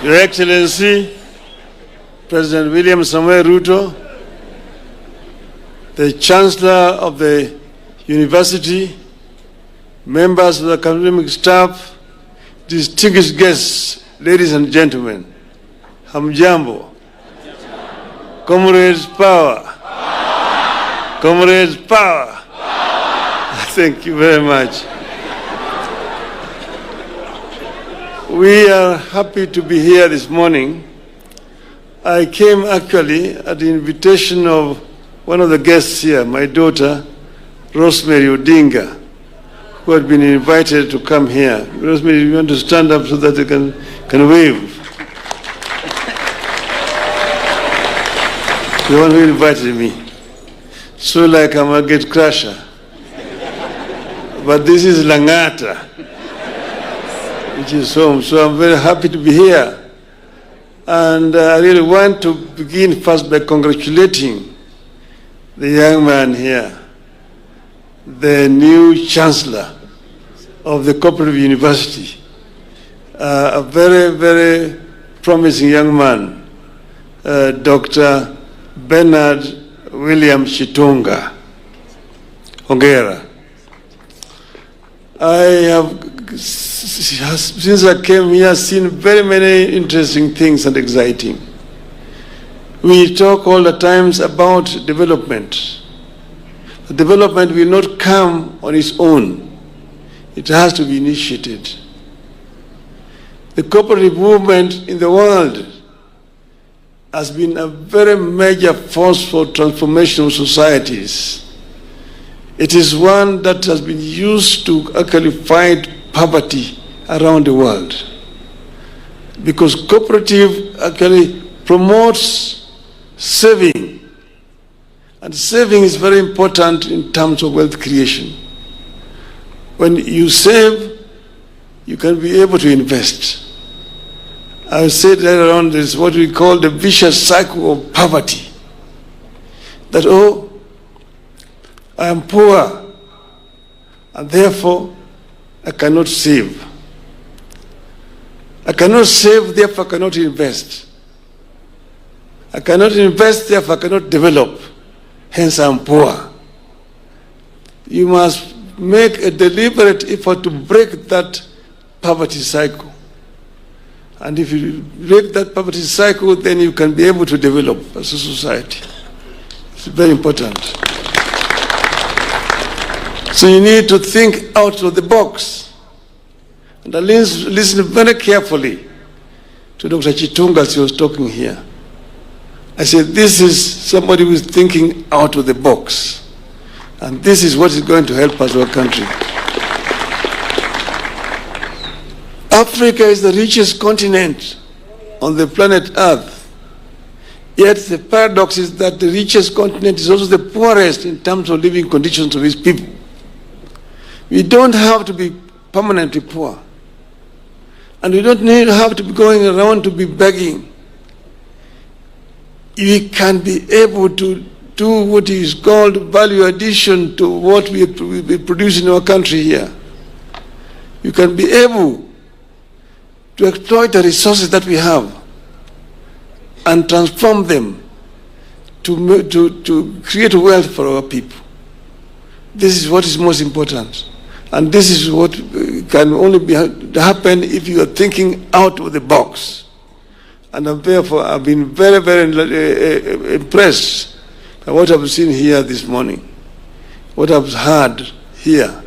Your Excellency, President William Samoei Ruto, the Chancellor of the University, members of the academic staff, distinguished guests, ladies and gentlemen, hamjambo. Comrades power. Comrades power. Thank you very much. We are happy to be here this morning. I came actually at the invitation of one of the guests here, my daughter, Rosemary Odinga, who had been invited to come here. Rosemary, you want to stand up so that you can wave? The one who invited me. So like I'm a gate crusher. But this is Langata, which is home. So I'm very happy to be here. And I really want to begin first by congratulating the young man here, the new Chancellor of the Cooperative University, a very, very promising young man, Dr. Bernard William Chitunga. Hongera. I have, since I came here, seen very many interesting things and exciting. We talk all the times about development. The development will not come on its own. It has to be initiated. The cooperative movement in the world has been a very major force for transformation of societies. It is one that has been used to actually fight poverty around the world. Because cooperative actually promotes saving. And saving is very important in terms of wealth creation. When you save, you can be able to invest. I said earlier on, this is what we call the vicious cycle of poverty. That, oh, I am poor, and therefore I cannot save. I cannot save, therefore I cannot invest. I cannot invest, therefore I cannot develop. Hence I am poor. You must make a deliberate effort to break that poverty cycle. And if you break that poverty cycle, then you can be able to develop as a society. It's very important. So you need to think out of the box. And I listen very carefully to Dr. Chitunga as he was talking here. I said, this is somebody who is thinking out of the box. And this is what is going to help us, our country. Africa is the richest continent on the planet Earth. Yet the paradox is that the richest continent is also the poorest in terms of living conditions of its people. We don't have to be permanently poor. And we don't have to be going around to be begging. We can be able to do what is called value addition to what we produce in our country here. You can be able to exploit the resources that we have and transform them to create wealth for our people. This is what is most important. And this is what can only happen if you are thinking out of the box. And therefore I've been very, very impressed by what I've seen here this morning, what I've heard here.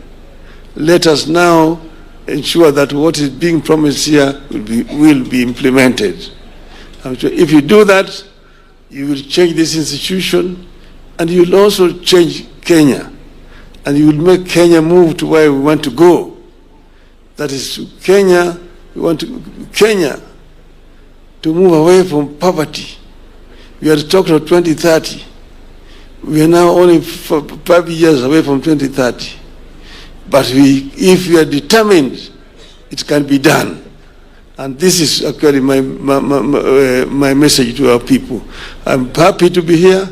Let us now ensure that what is being promised here will be implemented. If you do that, you will change this institution, and you will also change Kenya. And you will make Kenya move to where we want to go. That is, Kenya, we want Kenya to move away from poverty. We had talked about 2030. We are now only 5 years away from 2030. But if we are determined, it can be done. And this is actually my message to our people. I'm happy to be here.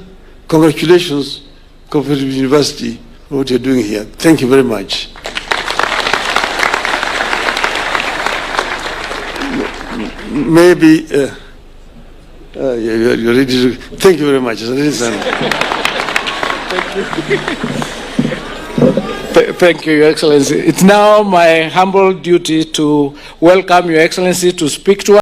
Congratulations, Cooperative University, for what you're doing here. Thank you very much. maybe, you're ready to, thank you very much. Thank you, Your Excellency. It's now my humble duty to welcome Your Excellency to speak to us.